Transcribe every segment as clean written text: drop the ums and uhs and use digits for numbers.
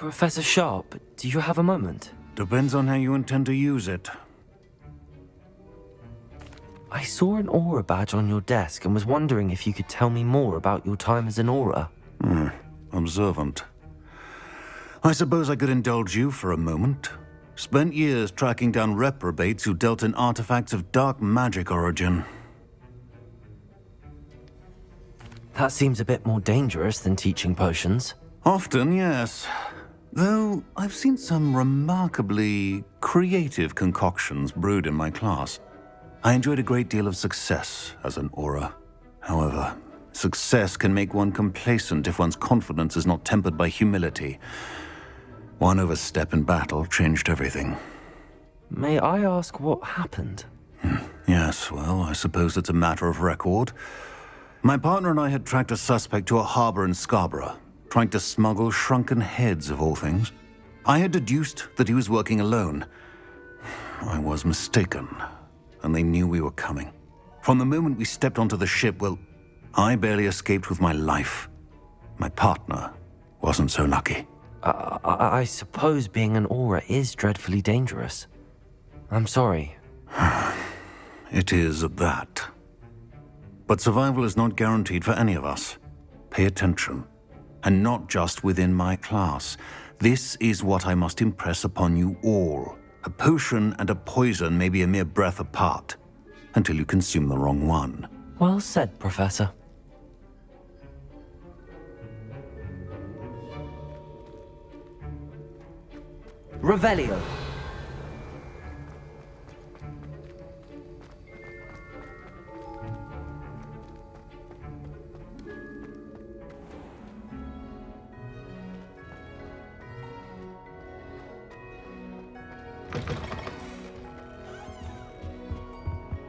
Professor Sharp, do you have a moment? Depends on how you intend to use it. I saw an aura badge on your desk and was wondering if you could tell me more about your time as an aura. Observant. I suppose I could indulge you for a moment. Spent years tracking down reprobates who dealt in artifacts of dark magic origin. That seems a bit more dangerous than teaching potions. Often, yes. Though I've seen some remarkably creative concoctions brewed in my class. I enjoyed a great deal of success as an aura. However, success can make one complacent if one's confidence is not tempered by humility. One overstep in battle changed everything. May I ask what happened? Yes, well, I suppose it's a matter of record. My partner and I had tracked a suspect to a harbor in Scarborough, trying to smuggle shrunken heads of all things. I had deduced that he was working alone. I was mistaken, and they knew we were coming. From the moment we stepped onto the ship, well, I barely escaped with my life. My partner wasn't so lucky. I suppose being an aura is dreadfully dangerous. I'm sorry. It is at that. But survival is not guaranteed for any of us. Pay attention. And not just within my class. This is what I must impress upon you all. A potion and a poison may be a mere breath apart, until you consume the wrong one. Well said, Professor. Revelio.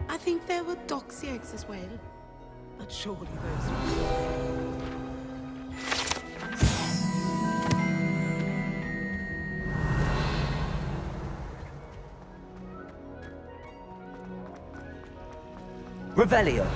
I think there were doxy eggs as well. But surely those... Revelio.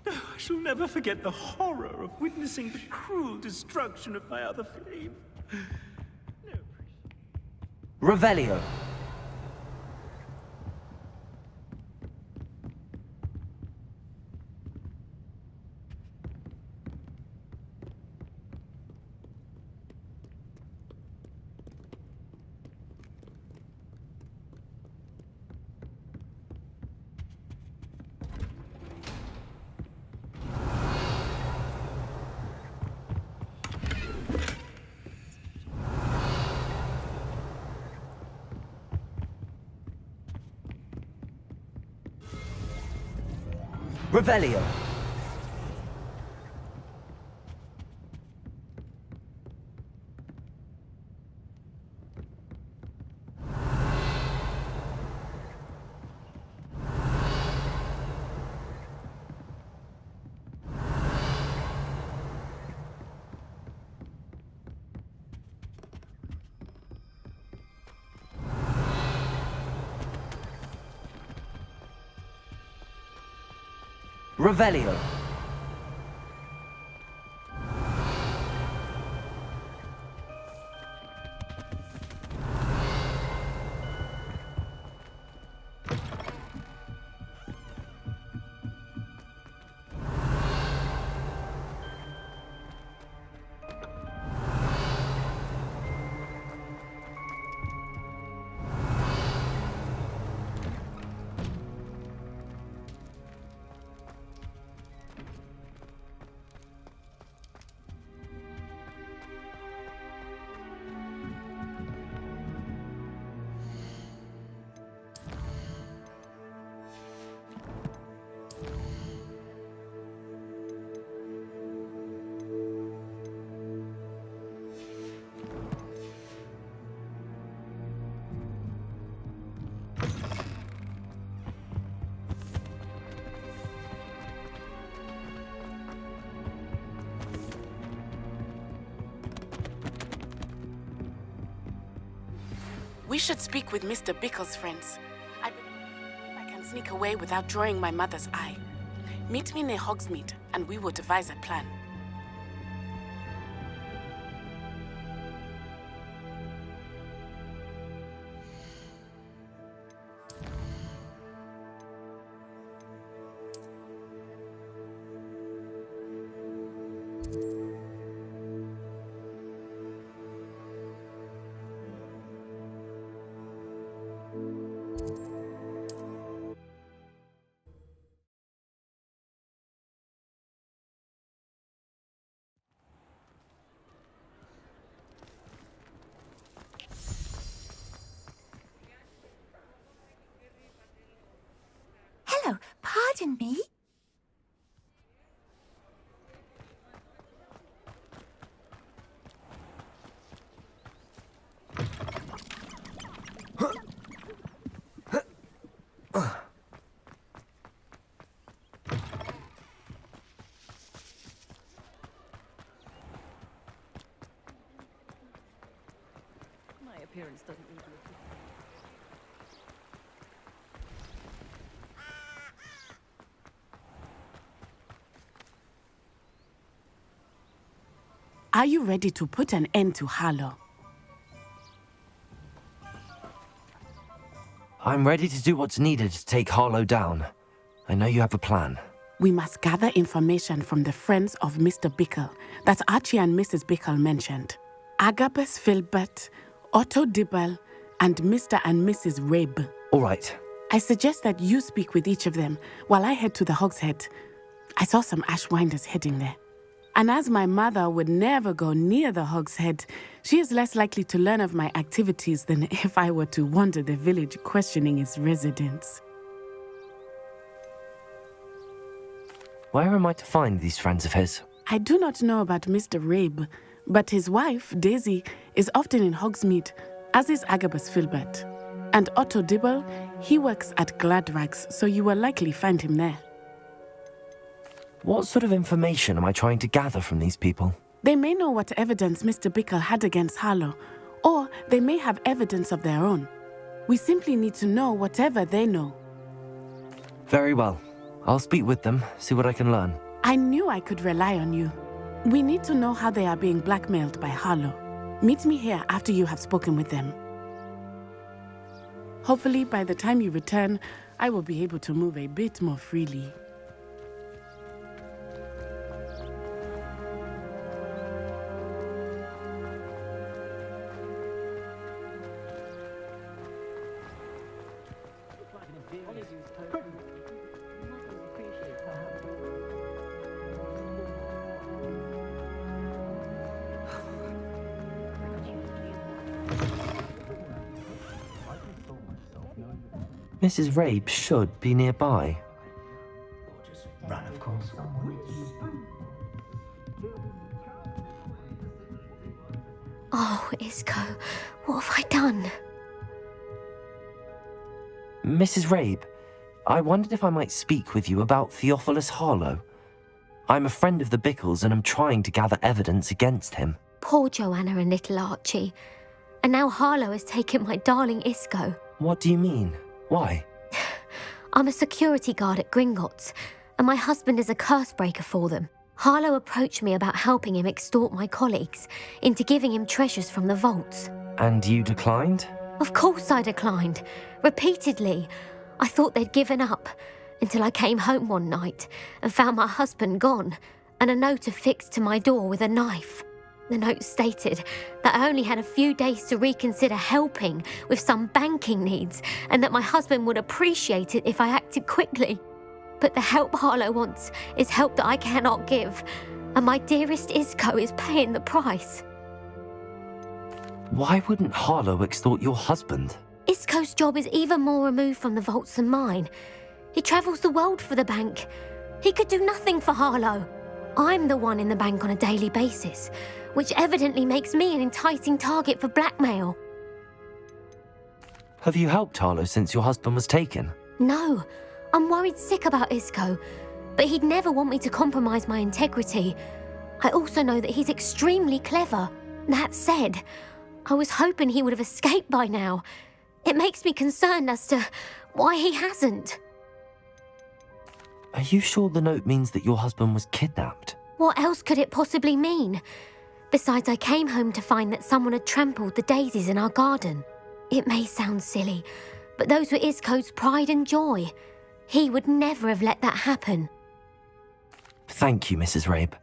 I shall never forget the horror of witnessing the cruel destruction of my other flame. No. Revelio. Revelio. Revelio. We should speak with Mr. Bickle's friends. I believe I can sneak away without drawing my mother's eye. Meet me near Hogsmeade, and we will devise a plan. Hello, pardon me? My appearance doesn't need to. Are you ready to put an end to Harlow? I'm ready to do what's needed to take Harlow down. I know you have a plan. We must gather information from the friends of Mr. Bickle that Archie and Mrs. Bickle mentioned. Agabus Filbert, Otto Dibble, and Mr. and Mrs. Rabe. All right. I suggest that you speak with each of them while I head to the Hogshead. I saw some Ashwinders heading there. And as my mother would never go near the Hogshead, she is less likely to learn of my activities than if I were to wander the village questioning its residents. Where am I to find these friends of his? I do not know about Mr. Rabe, but his wife, Daisy, is often in Hogsmeade, as is Agabus Filbert. And Otto Dibble, he works at Gladrags, so you will likely find him there. What sort of information am I trying to gather from these people? They may know what evidence Mr. Bickle had against Harlow, or they may have evidence of their own. We simply need to know whatever they know. Very well. I'll speak with them, see what I can learn. I knew I could rely on you. We need to know how they are being blackmailed by Harlow. Meet me here after you have spoken with them. Hopefully, by the time you return, I will be able to move a bit more freely. Mrs. Rabe should be nearby. Run, of course. Oh, Isco, what have I done? Mrs. Rabe, I wondered if I might speak with you about Theophilus Harlow. I'm a friend of the Bickles and I'm trying to gather evidence against him. Poor Joanna and little Archie. And now Harlow has taken my darling Isco. What do you mean? Why? I'm a security guard at Gringotts, and my husband is a curse breaker for them. Harlow approached me about helping him extort my colleagues into giving him treasures from the vaults. And you declined? Of course I declined. Repeatedly. I thought they'd given up, until I came home one night and found my husband gone, and a note affixed to my door with a knife. The note stated that I only had a few days to reconsider helping with some banking needs, and that my husband would appreciate it if I acted quickly. But the help Harlow wants is help that I cannot give, and my dearest Isco is paying the price. Why wouldn't Harlow extort your husband? Isco's job is even more removed from the vaults than mine. He travels the world for the bank. He could do nothing for Harlow. I'm the one in the bank on a daily basis, which evidently makes me an enticing target for blackmail. Have you helped Harlow since your husband was taken? No, I'm worried sick about Isco, but he'd never want me to compromise my integrity. I also know that he's extremely clever. That said, I was hoping he would have escaped by now. It makes me concerned as to why he hasn't. Are you sure the note means that your husband was kidnapped? What else could it possibly mean? Besides, I came home to find that someone had trampled the daisies in our garden. It may sound silly, but those were Isco's pride and joy. He would never have let that happen. Thank you, Mrs. Rabe.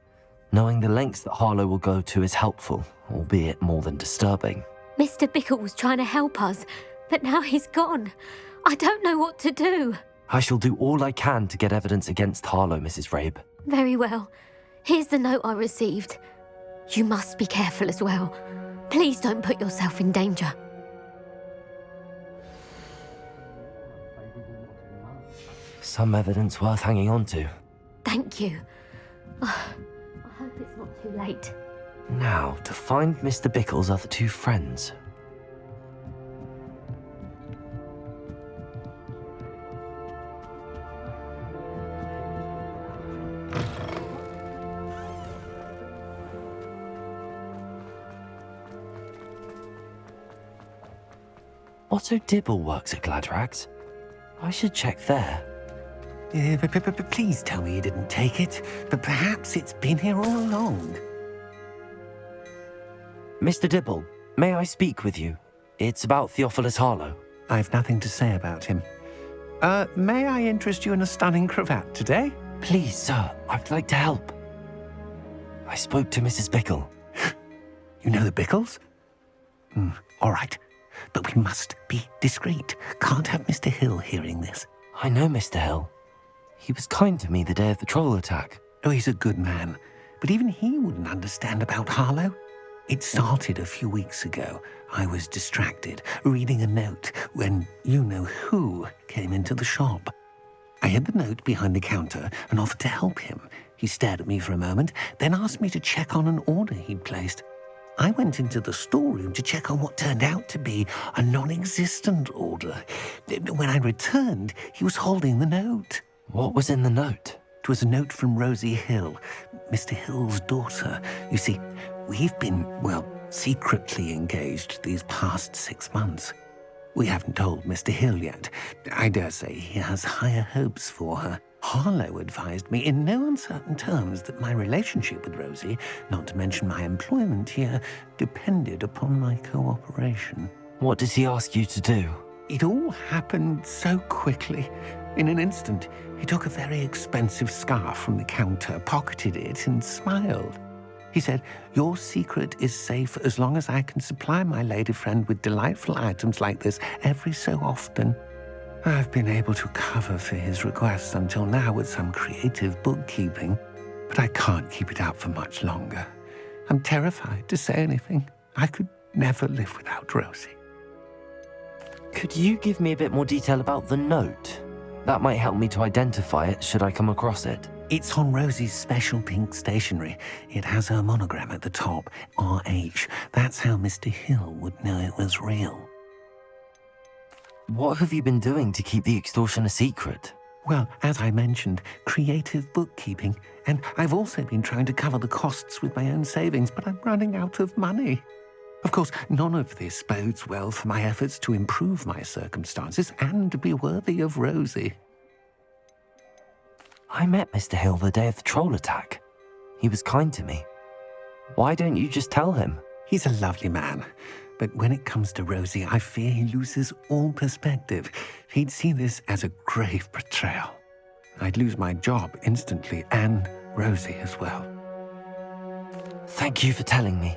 Knowing the lengths that Harlow will go to is helpful, albeit more than disturbing. Mr. Bickle was trying to help us, but now he's gone. I don't know what to do. I shall do all I can to get evidence against Harlow, Mrs. Rabe. Very well. Here's the note I received. You must be careful as well. Please don't put yourself in danger. Some evidence worth hanging on to. Thank you. I hope it's not too late. Now, to find Mr. Bickle's other two friends. Otto Dibble works at Gladrags. I should check there. Please tell me you didn't take it. But perhaps it's been here all along. Mr. Dibble, may I speak with you? It's about Theophilus Harlow. I've nothing to say about him. May I interest you in a stunning cravat today? Please, sir, I'd like to help. I spoke to Mrs. Bickle. You know the Bickles? All right. But we must be discreet. Can't have Mr. Hill hearing this. I know Mr. Hill. He was kind to me the day of the troll attack. Oh, he's a good man. But even he wouldn't understand about Harlow. It started a few weeks ago. I was distracted, reading a note, when you-know-who came into the shop. I hid the note behind the counter and offered to help him. He stared at me for a moment, then asked me to check on an order he'd placed. I went into the storeroom to check on what turned out to be a non-existent order. When I returned, he was holding the note. What was in the note? It was a note from Rosie Hill, Mr. Hill's daughter. You see, we've been, secretly engaged these past 6 months. We haven't told Mr. Hill yet. I dare say he has higher hopes for her. Harlow advised me in no uncertain terms that my relationship with Rosie, not to mention my employment here, depended upon my cooperation. What did he ask you to do? It all happened so quickly. In an instant, he took a very expensive scarf from the counter, pocketed it, and smiled. He said, "Your secret is safe as long as I can supply my lady friend with delightful items like this every so often." I've been able to cover for his requests until now with some creative bookkeeping, but I can't keep it up for much longer. I'm terrified to say anything. I could never live without Rosie. Could you give me a bit more detail about the note? That might help me to identify it should I come across it. It's on Rosie's special pink stationery. It has her monogram at the top, RH. That's how Mr. Hill would know it was real. What have you been doing to keep the extortion a secret? Well, as I mentioned, creative bookkeeping. And I've also been trying to cover the costs with my own savings, but I'm running out of money. Of course, none of this bodes well for my efforts to improve my circumstances and to be worthy of Rosie. I met Mr. Hill the day of the troll attack. He was kind to me. Why don't you just tell him? He's a lovely man. But when it comes to Rosie, I fear he loses all perspective. He'd see this as a grave betrayal. I'd lose my job instantly, and Rosie as well. Thank you for telling me.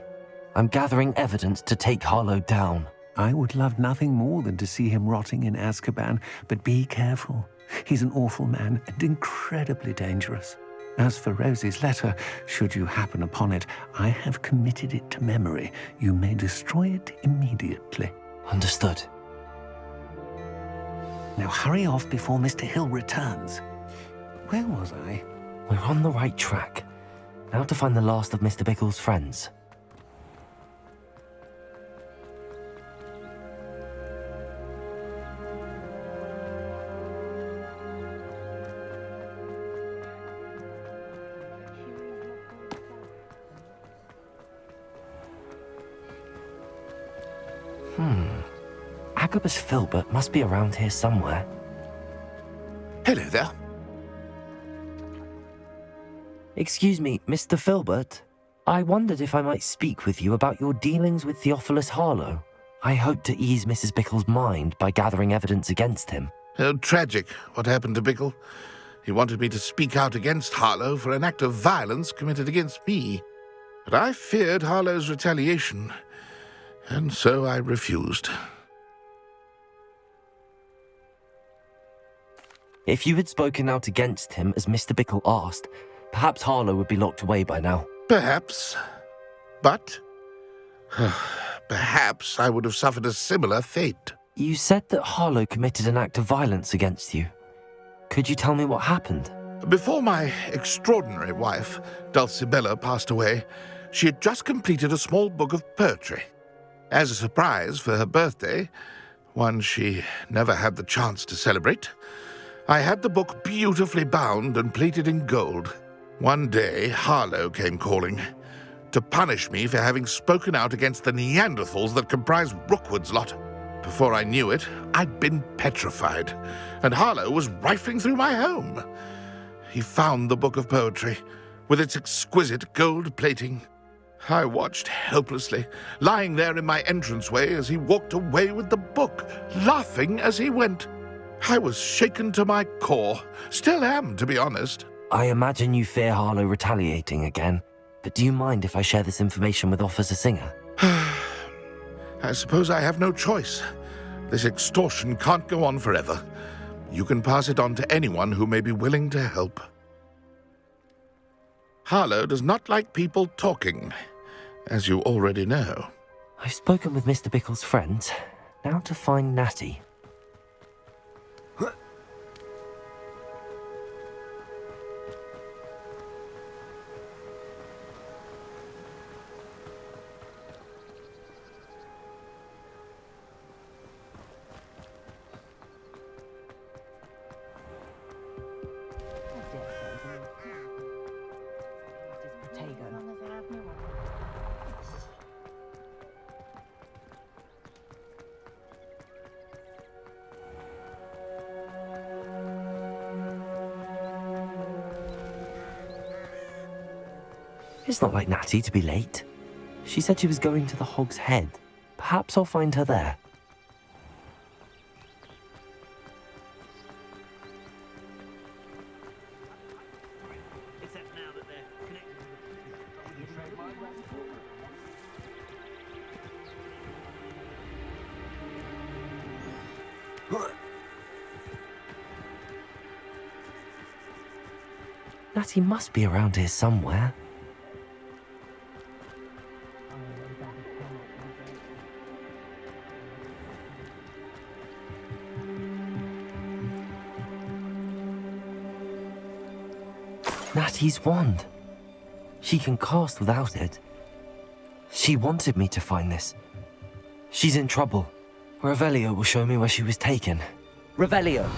I'm gathering evidence to take Harlow down. I would love nothing more than to see him rotting in Azkaban, but be careful. He's an awful man and incredibly dangerous. As for Rosie's letter, should you happen upon it, I have committed it to memory. You may destroy it immediately. Understood. Now hurry off before Mr. Hill returns. Where was I? We're on the right track. Now to find the last of Mr. Bickle's friends. Agabus Filbert must be around here somewhere. Hello there. Excuse me, Mr. Filbert. I wondered if I might speak with you about your dealings with Theophilus Harlow. I hope to ease Mrs. Bickle's mind by gathering evidence against him. Oh, tragic, what happened to Bickle. He wanted me to speak out against Harlow for an act of violence committed against me. But I feared Harlow's retaliation, and so I refused. If you had spoken out against him as Mr. Bickle asked, perhaps Harlow would be locked away by now. Perhaps. But perhaps I would have suffered a similar fate. You said that Harlow committed an act of violence against you. Could you tell me what happened? Before my extraordinary wife, Dulcibella, passed away, she had just completed a small book of poetry. As a surprise for her birthday, one she never had the chance to celebrate, I had the book beautifully bound and plated in gold. One day, Harlow came calling to punish me for having spoken out against the Neanderthals that comprise Rookwood's lot. Before I knew it, I'd been petrified, and Harlow was rifling through my home. He found the book of poetry, with its exquisite gold plating. I watched helplessly, lying there in my entranceway as he walked away with the book, laughing as he went. I was shaken to my core. Still am, to be honest. I imagine you fear Harlow retaliating again, but do you mind if I share this information with Officer Singer? I suppose I have no choice. This extortion can't go on forever. You can pass it on to anyone who may be willing to help. Harlow does not like people talking, as you already know. I've spoken with Mr. Bickle's friends. Now to find Natty. It's not like Natty to be late. She said she was going to the Hog's Head. Perhaps I'll find her there. Natty must be around here somewhere. Natty's wand. She can cast without it. She wanted me to find this. She's in trouble. Revelio will show me where she was taken. Revelio!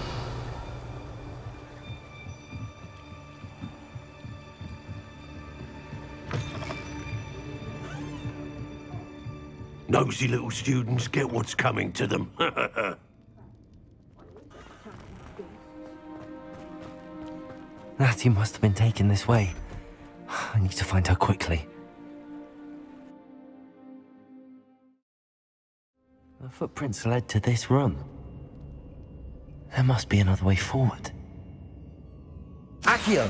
Nosy little students get what's coming to them. Natty must have been taken this way. I need to find her quickly. The footprints led to this room. There must be another way forward. Accio!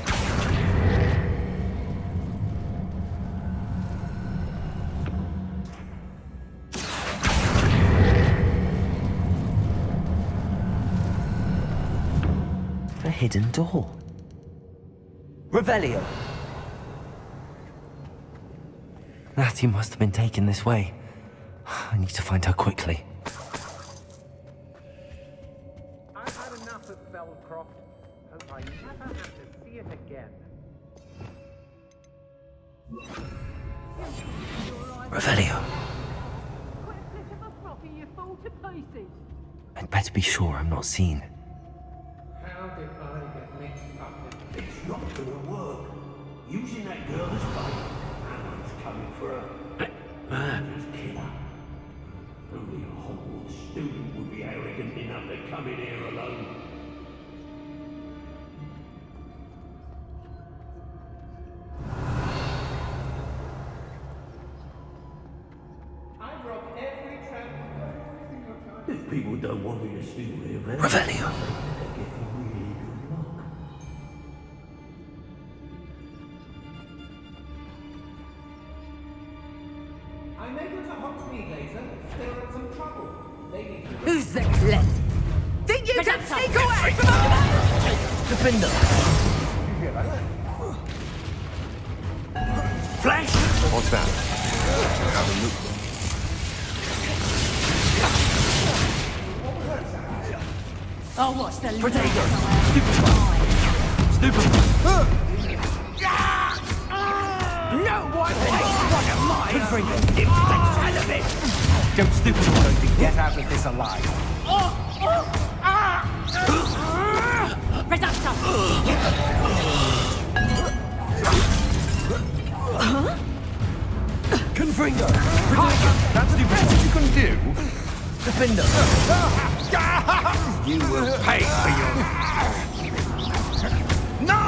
A hidden door. Revelio! Natty must have been taken this way. I need to find her quickly. I've had enough of Belcroft. Hope I never have to see it again. Revelio. I'd better be sure I'm not seen. How did I get mixed up in this? It's not gonna work. Using that girl as bait. Anna's coming for her. Murder's killer. Only a they come in here alone. I've robbed every tramp. If people don't want me to steal their value, Revelio. they get really good luck. I'm able to Hogsmeade later. They're in some trouble. They need to... Who's the clit? Think you can sneak away from under that? Defender. Flash! What's that? Have a look. Oh, what's the Potato. Stupid. No one of mine. Don't stupid to get out of this alive. Reductor. Confringo. That's the best you can do. Defender. You will pay for your... No!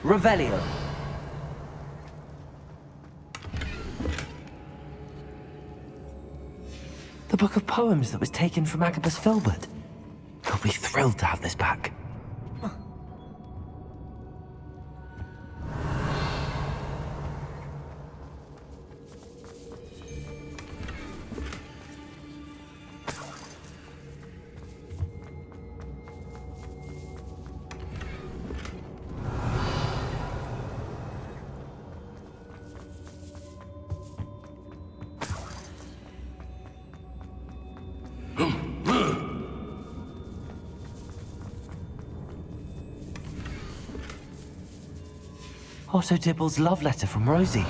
Revelio. The book of poems that was taken from Agabus Filbert. He'll be thrilled to have this back. Otto Dibble's love letter from Rosie.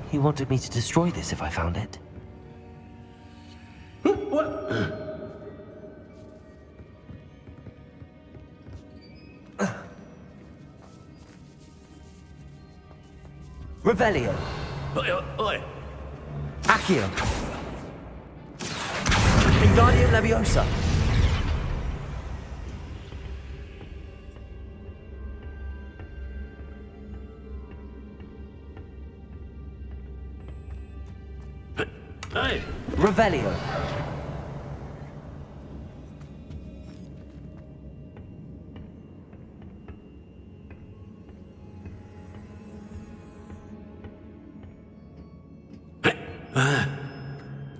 He wanted me to destroy this if I found it. What? Revelio. Oi. Accio. Wingardium Leviosa. Hey. Revelio.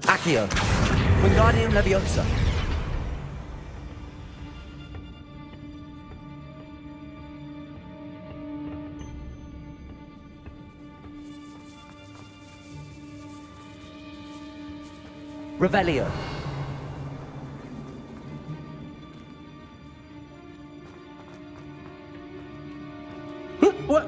Accio. Wingardium Leviosa. Revelio. What?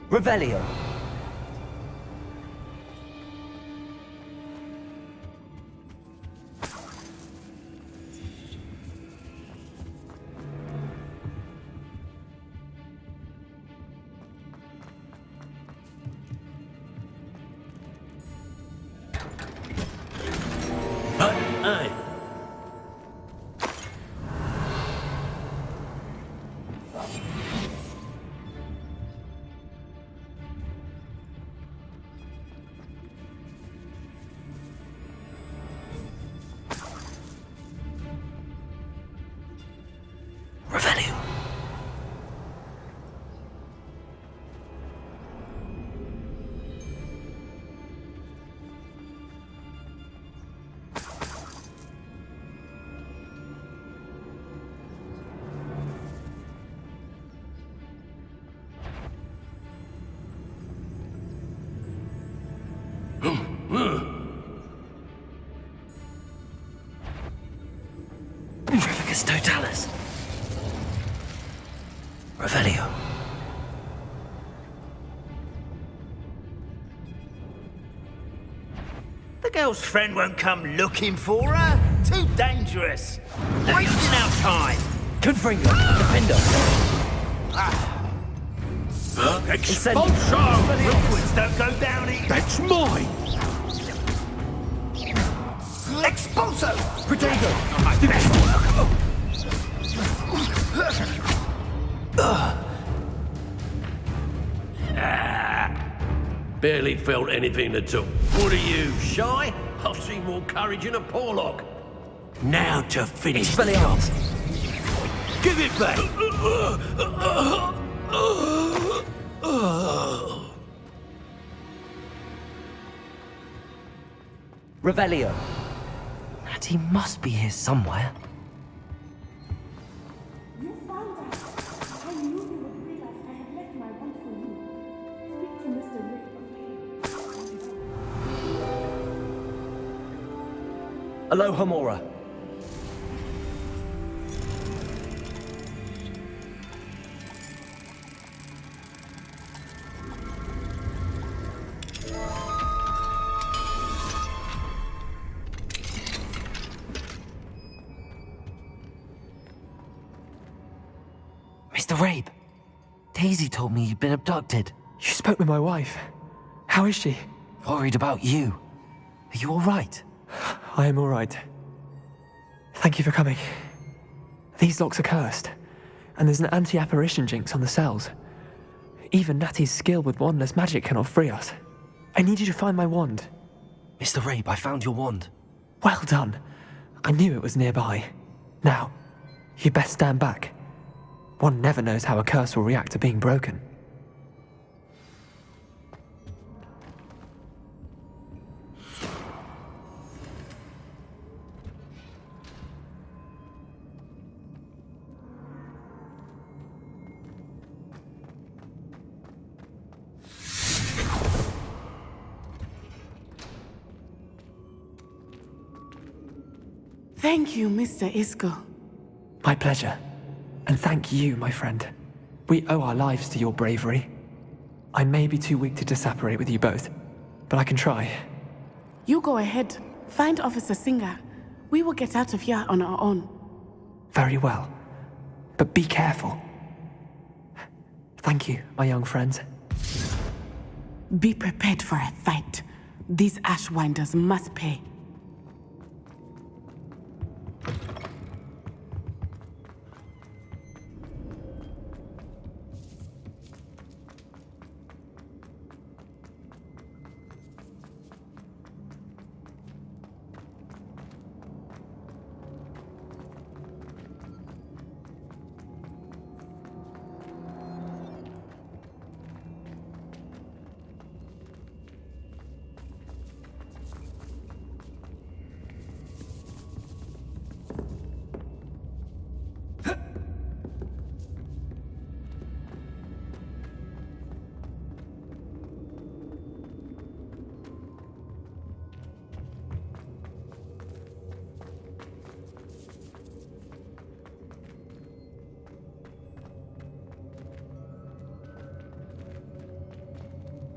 Revelio. Hey. Totalis. Revelio. The girl's friend won't come looking for her. Too dangerous. Wasting our time. Confringo. Defender. Expulsion! Liquids don't go down easy. That's mine! Expulso! Protego. Barely felt anything at all. What are you, shy? I've seen more courage in a Porlock. Now to finish the job. Give it back! Revelio. Natty must be here somewhere. You found out. I knew you would realize I had left my wand for you. Speak to Mr. Rick. Aloha Mora. Mr. Rabe, Daisy told me you'd been abducted. You spoke with my wife. How is she? Worried about you. Are you all right? I am all right. Thank you for coming. These locks are cursed, and there's an anti-apparition jinx on the cells. Even Natty's skill with wandless magic cannot free us. I need you to find my wand. Mr. Rabe, I found your wand. Well done. I knew it was nearby. Now, you best stand back. One never knows how a curse will react to being broken. Thank you, Mr. Isco. My pleasure. And thank you, my friend. We owe our lives to your bravery. I may be too weak to disapparate with you both, but I can try. You go ahead. Find Officer Singer. We will get out of here on our own. Very well. But be careful. Thank you, my young friends. Be prepared for a fight. These Ashwinders must pay.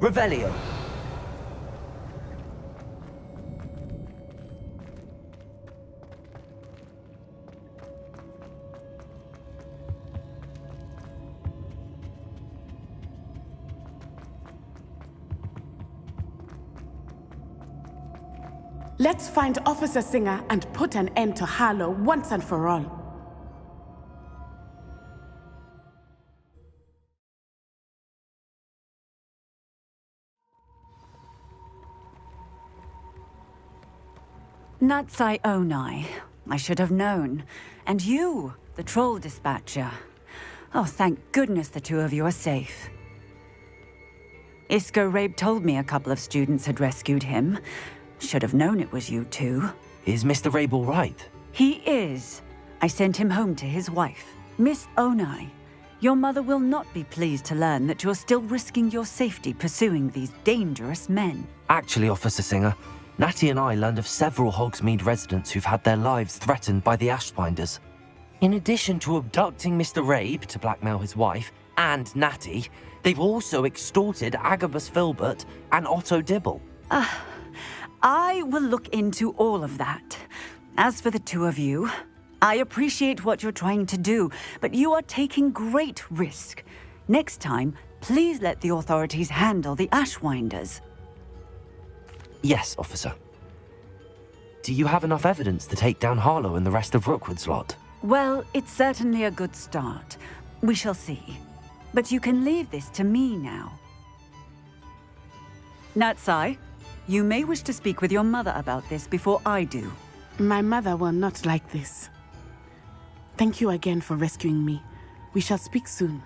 Revelio. Let's find Officer Singer and put an end to Harlow once and for all. Natsai Onai. I should have known. And you, the troll dispatcher. Oh, thank goodness the two of you are safe. Isco Rabe told me a couple of students had rescued him. Should have known it was you two. Is Mr. Rabe all right? He is. I sent him home to his wife, Miss Onai. Your mother will not be pleased to learn that you're still risking your safety pursuing these dangerous men. Actually, Officer Singer, Natty and I learned of several Hogsmeade residents who've had their lives threatened by the Ashbinders. In addition to abducting Mr. Rabe to blackmail his wife and Natty, they've also extorted Agabus Filbert and Otto Dibble. I will look into all of that. As for the two of you, I appreciate what you're trying to do, but you are taking great risk. Next time, please let the authorities handle the Ashwinders. Yes, officer. Do you have enough evidence to take down Harlow and the rest of Rookwood's lot? Well, it's certainly a good start. We shall see. But you can leave this to me now. Natsai, you may wish to speak with your mother about this before I do. My mother will not like this. Thank you again for rescuing me. We shall speak soon.